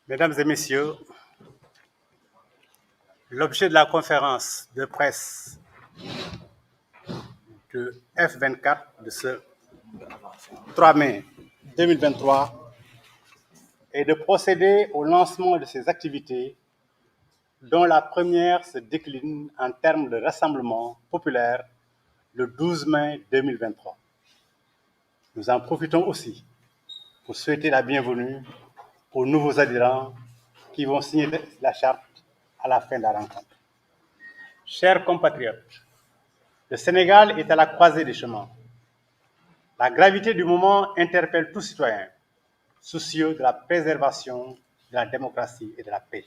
Mesdames et Messieurs, l'objet de la conférence de presse de F24 de ce 3 mai 2023 est de procéder au lancement de ces activités dont la première se décline en termes de rassemblement populaire le 12 mai 2023. Nous en profitons aussi pour souhaiter la bienvenue aux nouveaux adhérents qui vont signer la charte à la fin de la rencontre. Chers compatriotes, le Sénégal est à la croisée des chemins. La gravité du moment interpelle tout citoyen, soucieux de la préservation de la démocratie et de la paix.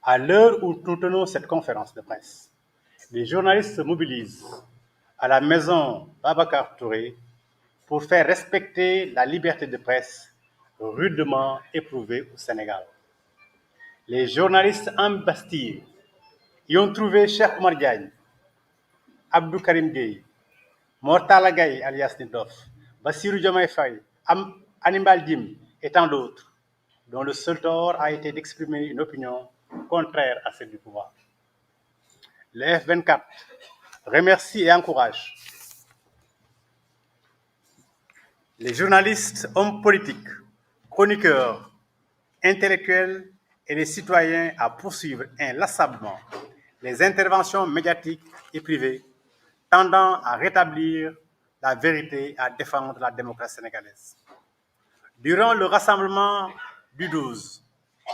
À l'heure où nous tenons cette conférence de presse, les journalistes se mobilisent à la maison Babacar Touré pour faire respecter la liberté de presse rudement éprouvée au Sénégal. Les journalistes embastillés y ont trouvé Cheikh Oumar Diagne, Abdou Karim Gueye, Mortala Gaye alias Nitoff, Bassirou Diomaye Faye, Hannibal Djim et tant d'autres, dont le seul tort a été d'exprimer une opinion contraire à celle du pouvoir. Le F24 remercie et encourage les journalistes, hommes politiques, chroniqueurs, intellectuels et les citoyens à poursuivre inlassablement les interventions médiatiques et privées tendant à rétablir la vérité et à défendre la démocratie sénégalaise. Durant le rassemblement du 12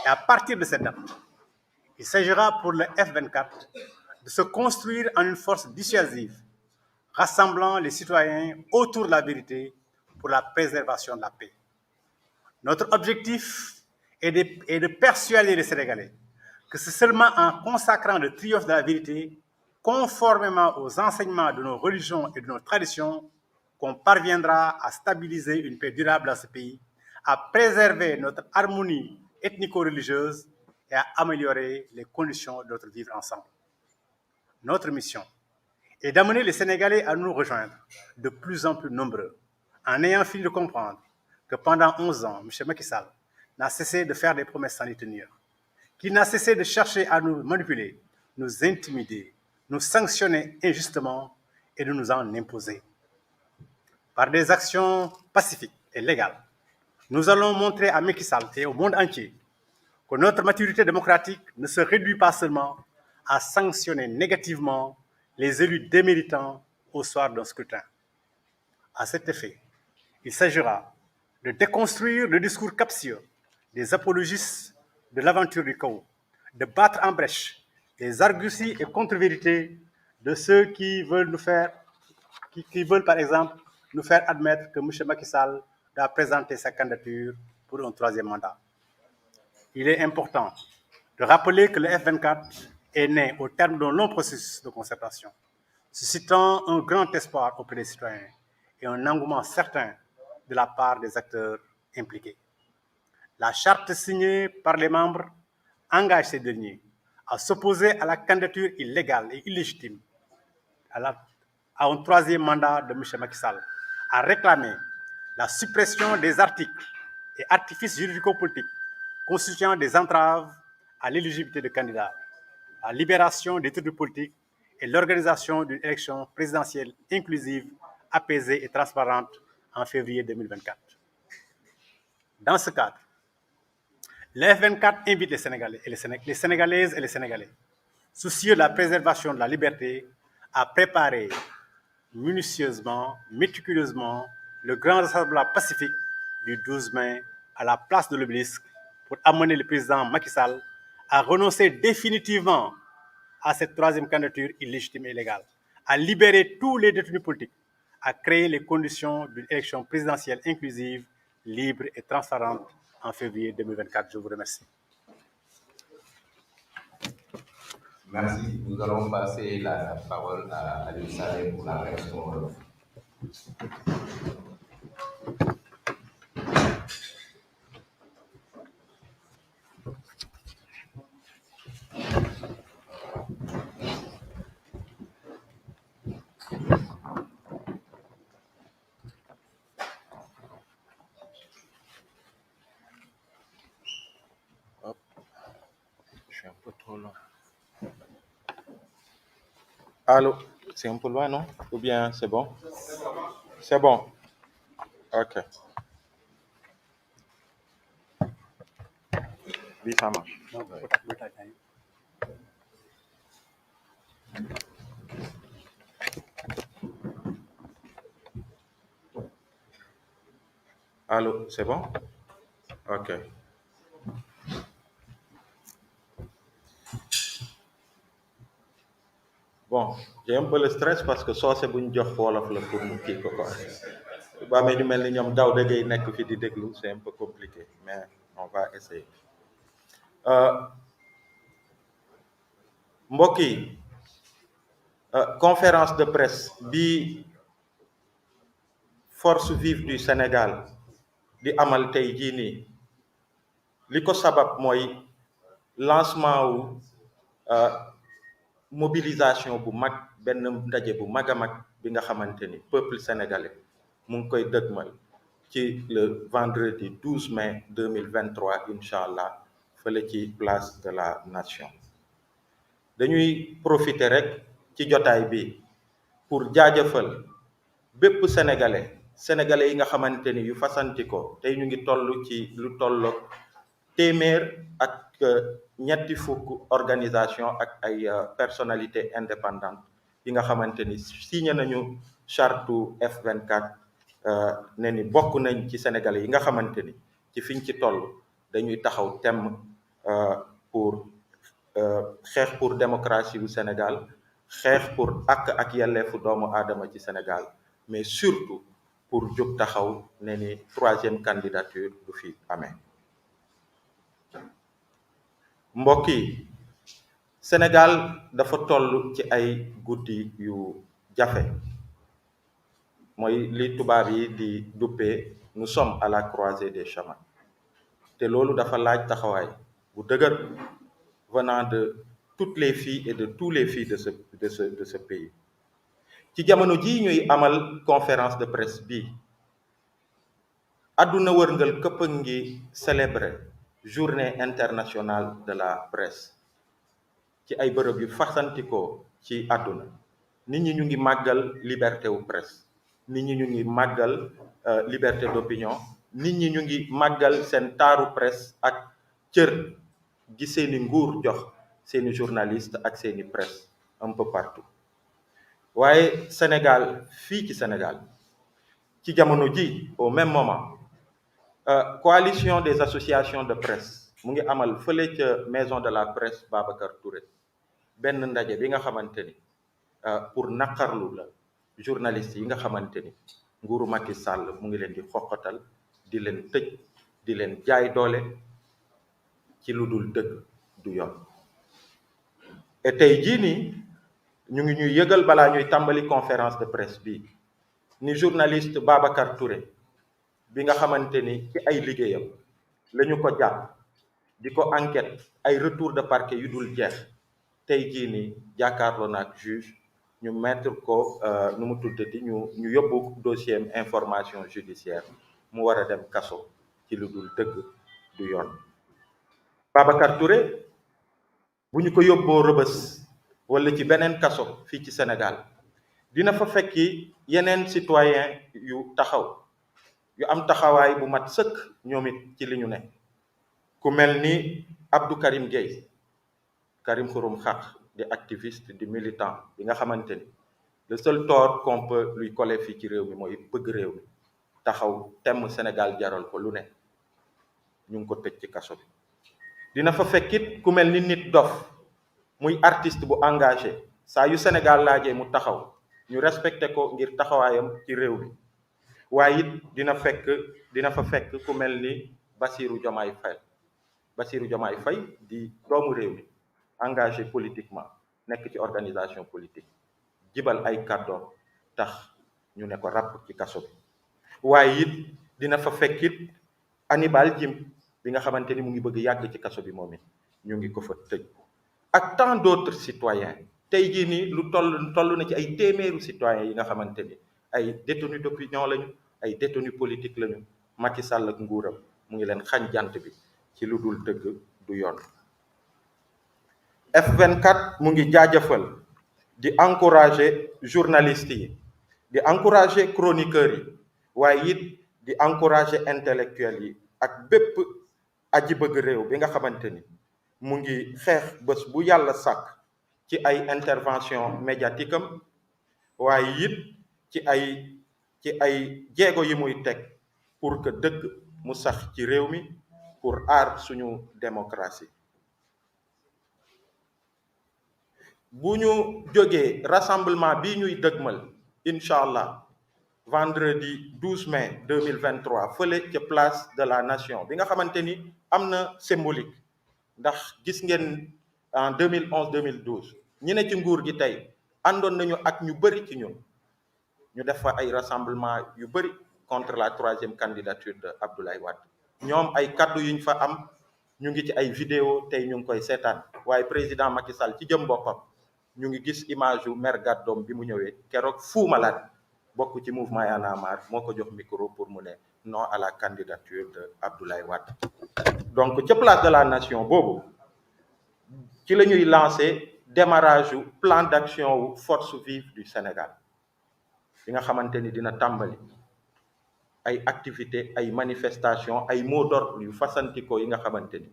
et à partir de cette date, il s'agira pour le F24 de se construire en une force dissuasive, rassemblant les citoyens autour de la vérité pour la préservation de la paix. Notre objectif est de persuader les Sénégalais que c'est seulement en consacrant le triomphe de la vérité, conformément aux enseignements de nos religions et de nos traditions, qu'on parviendra à stabiliser une paix durable dans ce pays, à préserver notre harmonie ethnico-religieuse et à améliorer les conditions de notre vivre ensemble. Notre mission est d'amener les Sénégalais à nous rejoindre de plus en plus nombreux, en ayant fini de comprendre que pendant 11 ans, M. Macky Sall n'a cessé de faire des promesses sans les tenir, qu'il n'a cessé de chercher à nous manipuler, nous intimider, nous sanctionner injustement et de nous en imposer. Par des actions pacifiques et légales, nous allons montrer à Macky Sall et au monde entier que notre maturité démocratique ne se réduit pas seulement à sanctionner négativement les élus déméritants au soir d'un scrutin. À cet effet, il s'agira de déconstruire le discours captieux des apologistes de l'aventure du chaos, de battre en brèche les arguties et contre-vérités de ceux qui veulent par exemple, nous faire admettre que M. Macky Sall doit présenter sa candidature pour un troisième mandat. Il est important de rappeler que le F24 est né au terme d'un long processus de concertation, suscitant un grand espoir auprès des citoyens et un engouement certain de la part des acteurs impliqués. La charte signée par les membres engage ces derniers à s'opposer à la candidature illégale et illégitime à un troisième mandat de M. Macky Sall, à réclamer la suppression des articles et artifices juridico-politiques constituant des entraves à l'éligibilité de candidats, la libération des titres politiques et l'organisation d'une élection présidentielle inclusive, apaisée et transparente en février 2024. Dans ce cadre, le F24 invite les Sénégalais et les Sénégalaises et les Sénégalais, soucieux de la préservation de la liberté, à préparer minutieusement, méticuleusement, le grand rassemblement pacifique du 12 mai à la place de l'Obélisque pour amener le président Macky Sall à renoncer définitivement à cette troisième candidature illégitime et illégale, à libérer tous les détenus politiques, à créer les conditions d'une élection présidentielle inclusive, libre et transparente en février 2024. Je vous remercie. Merci. Nous allons passer la parole à Aliou Saleh pour la version. Allô, c'est un peu loin, non? Ou bien c'est bon? C'est bon. Ok. Oui, ça marche. Allô, c'est bon? Ok. Bon, j'ai un peu le stress parce que soo c'est bu ñu jox wolof la pour mu kii ko quoi. Ba amee ñu mel ni ñoom daw da ngay nekk fi di déglu c'est un peu compliqué mais on va essayer. Mbokk yi conférence de presse bi force vive du Sénégal di amal tey jii nii li ko sabab mooy lancement wu mobilisation bu mag benn ndaje bu mag a mag bi nga xamante ni peuple sénégalais mu ngi koy dëgmal ci le vendredi 12 mai 2023 incha allah fële ci place de la nation. dañuy profiter rek ci jotaay bi pour jaajëfal bépp sénégalais yi nga xamante ni yu fasanti ko tey ñu ngi toll ci lu tolloog téeméer ak ñetti fukk organisation ak ay personnalité indépendante yi nga xamante ni signé nañu chartu F24 ne ni bokk nañ ci sénégalais yi nga xamante ni ci fiñ ci toll dañuy taxaw temm pour xeex pour démocratie bu Sénégal xeex pour ak yelleefu doomu aadama ci Sénégal mais surtout pour jóg taxaw ne ni troisième candidature du fi amee. mbokk yi Sénégal dafa toll ci ay guddi yu jafe mooy li tubaab yi di duppee nous sommes à la croisée des chemins te loolu dafa laaj taxawaay bu dëgër venant de toutes les filles et de tous les filles de ce pays. ci jamono ji ñuy amal conférence de presse bi àdduna wërngal këpp ngi célébrer journée internationale de la presse ci ay bërëb yu fasantikoo ci àdduna nit ñi ñu ngi màggal liberté wu presse nit ñi ñu ngi màggal liberté d'opinion nit ñi ñu ngi màggal seen taaru presse ak cër gi seeni nguur jox seeni journaliste ak seeni presse un peu partout waaye Sénégal fii ci Sénégal ci jamono ji au même moment coalition des associations de presse mu ngi amal fële ca maison de la presse Babacar Touré benn ndaje bi nga xamante ni pour naqarlu la journalistes yi nga xamante ni nguuru Macky Sall mu ngi leen di xoqatal di leen tëj di leen jaay doole ci lu dul dëgg du yoon. et tey jii nii ñu ngi ñuy yëgal balaa ñuy tàmbali conférence de presse bi ni journaliste Babacar Touré bi nga xamante ni ci ay liggéeyam la ñu ko jàpp di ko enquête ay retour de parquet yu dul jeex tey jii nii jàkkaarloo na ak juge ñu mettre ko nu mu tuddati ñu yóbbu dossier information judiciaire mu war a dem kaso ci lu dul dëgg du yoon. Babacar Touré bu ñu ko yóbboo Rëbës wala ci beneen kaso fii ci Sénégal dina fa fekki yeneen citoyen yu taxaw yu am taxawaay bu mat sëkk ñoom it ci li ñu ne ku mel ni Abdou Karim Gueye Karim Xurum Xaq di activiste di militant bi nga xamante ni le seul tort qu'on peut lui coller fii ci réew mi mooy bëgg réew mi taxaw temm Sénégal jaral ko lu ne ñu ngi ko tëj ci kaso bi. dina fa fekkit ku mel ni Nit Dof muy artiste bu engagé saa yu Sénégal laajee mu taxaw ñu respecté ko ngir taxawaayam ci réew mi waaye it dina fa fekk ku mel ni Bassirou Diomaye Faye di doomu réew mi engagé politiquement nekk ci organisation politique jibal ay kàddoom tax ñu ne ko ràpp ci kaso bi waaye it dina fa fekkit Hannibal Djim bi nga xamante ni mu ngi bëgg yàgg ci kaso bi moom it ñu ngi ko fa tëj ak tant d'autres citoyens tey jii nii lu toll na ci ay téeméeru citoyens yi nga xamante ni ay détenus d'opinion lañu ay détenus politiques lañu Macky Sall ak nguuram mu ngi leen xañ jant bi ci lu dul dëgg du yoon. F24 mu ngi jaajëfal di encourager journalistes yi di encourager chroniqueurs yi waaye it di encourager intellectuels yi ak bépp aji bëgg réew bi nga xamante ni mu ngi xeex bés bu yàlla sàkk ci ay intervention médiatique am waaye it ci ay jéego yi muy teg pour que dëgg mu sax ci réew mi pour aar suñu démocratie. bu ñu jógee rassemblement bi ñuy dëgmal incha allah vendredi 12 mai 2023 fële ca place de la nation bi nga xamante ni am na symbolique ndax gis ngeen en 2011 2012 ñi ne ci nguur gi tey àndoon nañu ak ñu bëri ci ñun ñu def fa ay rassemblement yu bëri contre la troisième candidature de Abdoulaye Wade ñoom ay kaddu yuñ fa am ñu ngi ci ay vidéo tey ñu ngi koy seetaan waaye président Macky Sall ci jëm boppam ñu ngi gis image yu maire Gaddoom bi mu ñëwee keroog Fou Malade bokk ci mouvement Y'en a marre moo ko jox micro pour mu ne non à la candidature de Abdoulaye Wade. donc ca place de la nation boobu ci la ñuy lancé démarrage yu plan d'action wu force vive du Sénégal bi nga xamante ni dina tàmbali ay activités ay manifestations ay mots d'ordre yu fasantikoo yi nga xamante ni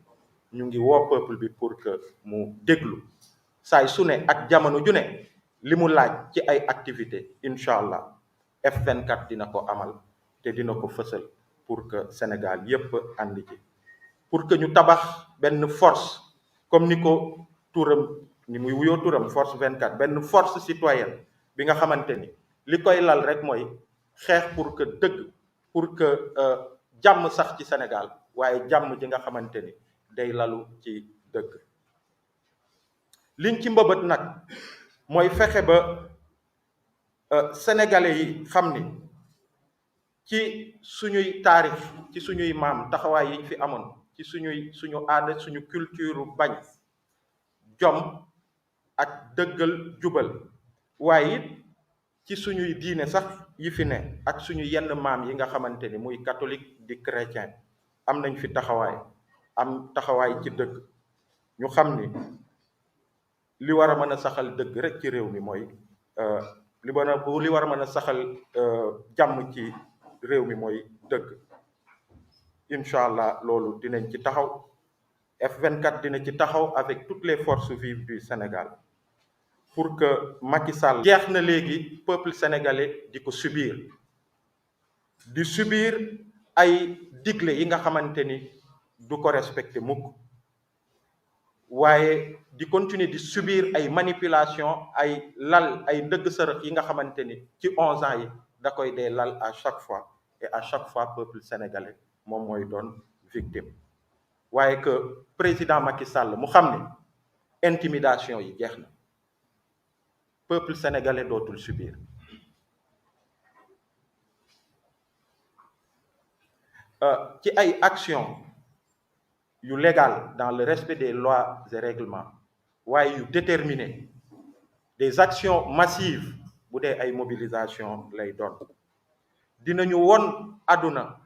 ñu ngi woo peuple bi pour que mu déglu saay su ne ak jamono ju ne li mu laaj ci ay activités incha allah F24 dina ko amal te dina ko fësal pour que Sénégal yépp ànd ci pour que ñu tabax benn force comme ni ko turam ni muy wuyoo turam force 24 benn force citoyenne bi nga xamante ni li koy lal rek mooy xeex pour que dëgg pour que jàmm sax ci Sénégal waaye jàmm ji nga xamante ni day lalu ci dëgg liñ ci mbëbët nag mooy fexe ba sénégalais yi xam ni ci suñuy taarix ci suñuy maam taxawaay yiñ fi amoon ci suñu aada suñu culture bañ jom ak dëggal jubal waaye it ci suñuy diine sax yi fi ne ak suñu yenn maam yi nga xamante ni muy catholique di chrétien am nañ fi taxawaay am taxawaay ci dëgg ñu xam ni li war a mën a saxal dëgg rek ci réew mi mooy li war a mën a saxal jàmm ci réew mi mooy dëgg incha allah loolu dinañ ci taxaw F24 dina ci taxaw avec toutes les forces vives du Sénégal pour que Macky Sall jeex na léegi peuple sénégalais di ko subir ay digle yi nga xamante ni du ko respecté mukk waaye di continuer di subir ay manipulation ay lal ay dëgg sërëx yi nga xamante ni ci 11 ans yi da koy dee lal à chaque fois et à chaque fois peuple sénégalais moom mooy doon victime waaye que président Macky Sall mu xam ne intimidation yi jeex na peuple sénégalais dootul subir ci ay action yu légal dans le respect des lois et règlements waaye yu déterminé des actions massives bu dee ay mobilisation lay doon dinañu won àdduna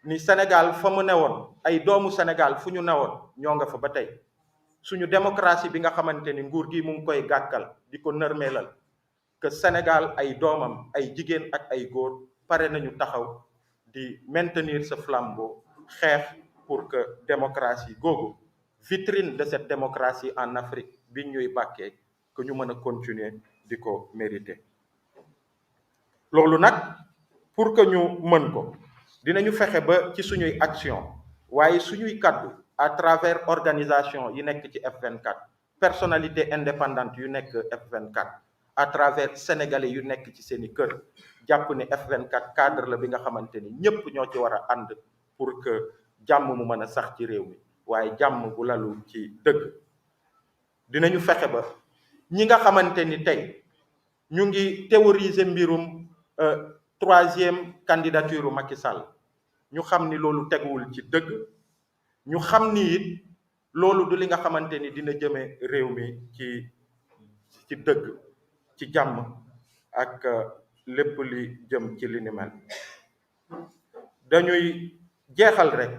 ni Sénégal fa mu newoon ay doomu Sénégal fu ñu newoon ñoo nga fa ba tey suñu démocratie bi nga xamante ni nguur gi mu ngi koy gàkkal di ko nërmeelal que Sénégal ay doomam ay jigéen ak ay góor pare nañu taxaw di maintenir ce flambeau xeex pour que démocratie googu vitrine de cette démocratie en Afrique bi ñuy bàkkee que ñu mën a continuer di ko mériter loolu nag pour que ñu mën ko dinañu fexe ba ci suñuy action waaye suñuy kaddu à travers organisation yi nekk ci F24 personnalité indépendante yu nekk F24 à travers sénégalais yu nekk ci seeni kër jàpp ne F24 cadre la bi nga xamante ni ñëpp ñoo ci war a ànd pour que jàmm mu mën a sax ci réew mi waaye jàmm bu lalu ci dëgg dinañu fexe ba ñi nga xamante ni tey ñu ngi théoriser mbirum troisième candidature Macky Sall ñu xam ni loolu teguwul ci dëgg ñu xam ni it loolu du li nga xamante ni dina jëme réew mi ci dëgg ci jàmm ak lépp li jëm ci li ni mel dañuy jeexal rek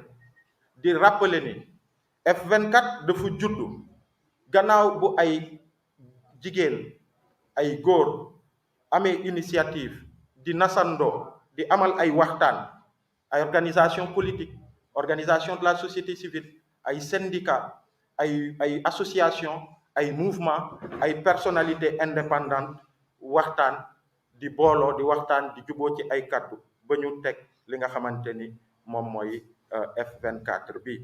di rappeler ni F24 dafa juddu gannaaw bu ay jigéen ay góor amee initiative di nasandoo di amal ay waxtaan ay organisation politique organisation de la société civile ay syndicat ay association ay mouvement ay personnalité indépendante waxtaan di booloo di waxtaan di juboo ci ay kaddu ba ñu teg li nga xamante ni moom mooy F24 bi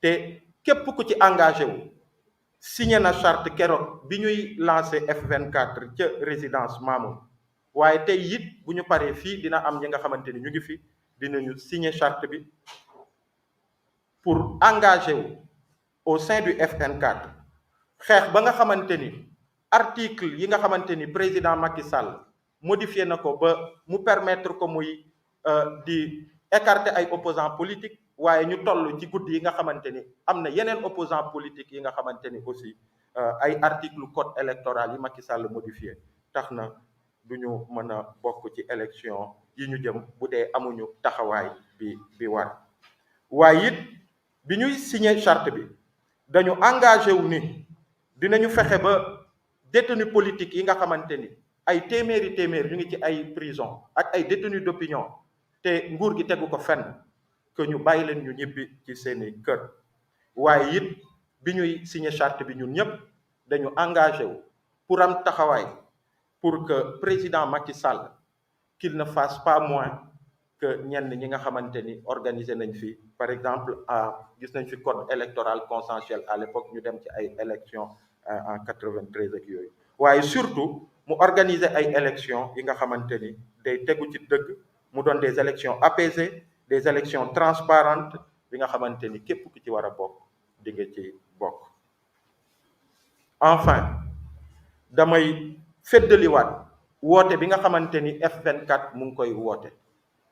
te képp ku ci engagé wu signé na charte keroog bi ñuy lancé F24 ca résidence Mamoun waaye tey it bu ñu paree fii dina am ñi nga xamante ni ñu ngi fi dinañu signé charte bi pour engagé wu au sein du F24 xeex ba nga xamante ni article yi nga xamante ni président Macky Sall modifié na ko ba mu permettre ko muy di écarter ay opposants politiques waaye ñu toll ci guddi yi nga xamante ni am na yeneen opposants politiques yi nga xamante ni aussi ay article code électoral yi Macky Sall modifié tax na du ñu mën a bokk ci élection yi ñu jëm bu dee amuñu taxawaay bi war waaye it bi ñuy signé charte bi dañu engagé wu ni dinañu fexe ba détenu politique yi nga xamante ni ay téeméeri ñu ngi ci ay prison ak ay détenus d'opinion te nguur gi tegu ko fenn que ñu bàyyi leen ñu ñibbi ci seeni kër waaye it bi ñuy signé charte bi ñun ñëpp dañu engagé wu pour am taxawaay pour que président Macky Sall qu'il ne fasse pas moins que ñenn ñi nga xamante ni organisé nañ fi par exemple gis nañ fi code électoral consensuel à l'époque ñu dem ci ay élections en 93 ak yooyu waaye surtout mu organiser ay élections yi nga xamante ni day tegu ci dëgg mu doon des élections apaisées des élections transparentes bi nga xamante ni képp ku ci war a bokk di nga ci bokk. Enfin damay feddaliwaat woote bi nga xamante ni F24 mu ngi koy woote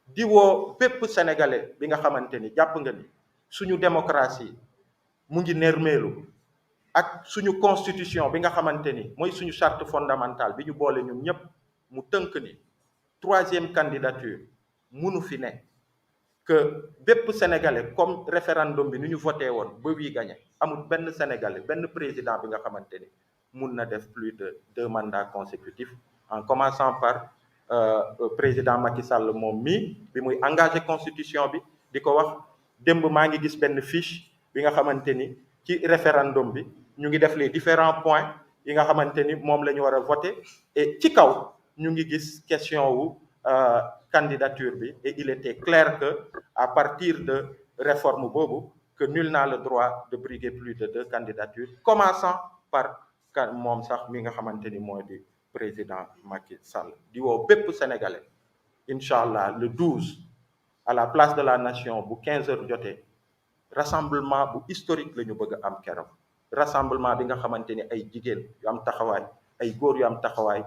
di woo bépp sénégalais bi nga xamante ni jàpp nga ni suñu démocratie mu ngi nërmeelu ak suñu constitution bi nga xamante ni mooy suñu charte fondamentale bi ñu boole ñun ñëpp mu tënk ni 3e candidature munu fi ne que bépp sénégalais comme référendum bi ni ñu voté woon ba wii gagné amul benn sénégalais benn président bi nga xamante ni mun na def plus de 2 mandats consécutifs en commençant par président Macky Sall moom mii bi muy engagé constitution bi di ko wax démb maa ngi gis benn fiche bi nga xamante ni ci référendum bi ñu ngi def les différents points yi nga xamante ni moom la ñu war a voté et ci kaw ñu ngi gis question wu candidature bi et il était clair que à partir de réforme boobu que nul n'a le droit de briguer plus de 2 candidatures commençant par moom sax mi nga xamante ni moo di président Macky Sall di woo bépp sénégalais incha allah le 12 à la place de la nation bu 15 heures jotee rassemblement bu historique la ñu bëgg a am keroog rassemblement bi nga xamante ni ay jigéen yu am taxawaay ay góor yu am taxawaay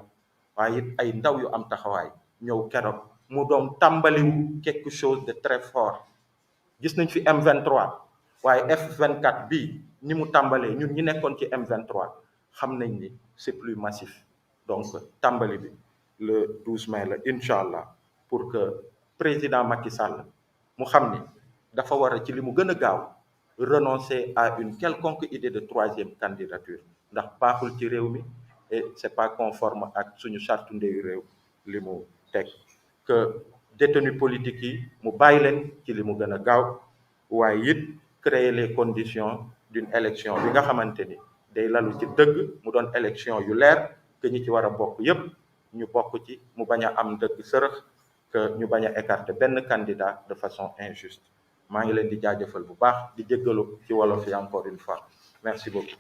waaye it ay ndaw yu am taxawaay ñëw keroog mu doon tàmbaliwu quelque chose de très fort gis nañ fi M23 waaye F24 bii ni mu tàmbalee ñun ñi nekkoon ci M23 xam nañ ni c'est plus massif donc tàmbali bi le 12 mai la incha allah pour que président Macky Sall mu xam ni dafa war a ci li mu gën a gaaw renoncer à une quelconque idée de 3e candidature ndax baaxul ci réew mi et c'est pas conforme ak suñu charte ndeyu réew li mu teg que détenus politiques yi mu bàyyi leen ci li mu gën a gaaw waaye it créer les conditions d'une élection bi nga xamante ni day lalu ci dëgg mu doon élection yu leer que ñi ci war a bokk yépp ñu bokk ci mu bañ a am dëgg sërëx que ñu bañ a écarter benn candidat de façon injuste maa ngi leen di jaajëfal bu baax di jéggalu ci wolof yi encore une fois merci beaucoup.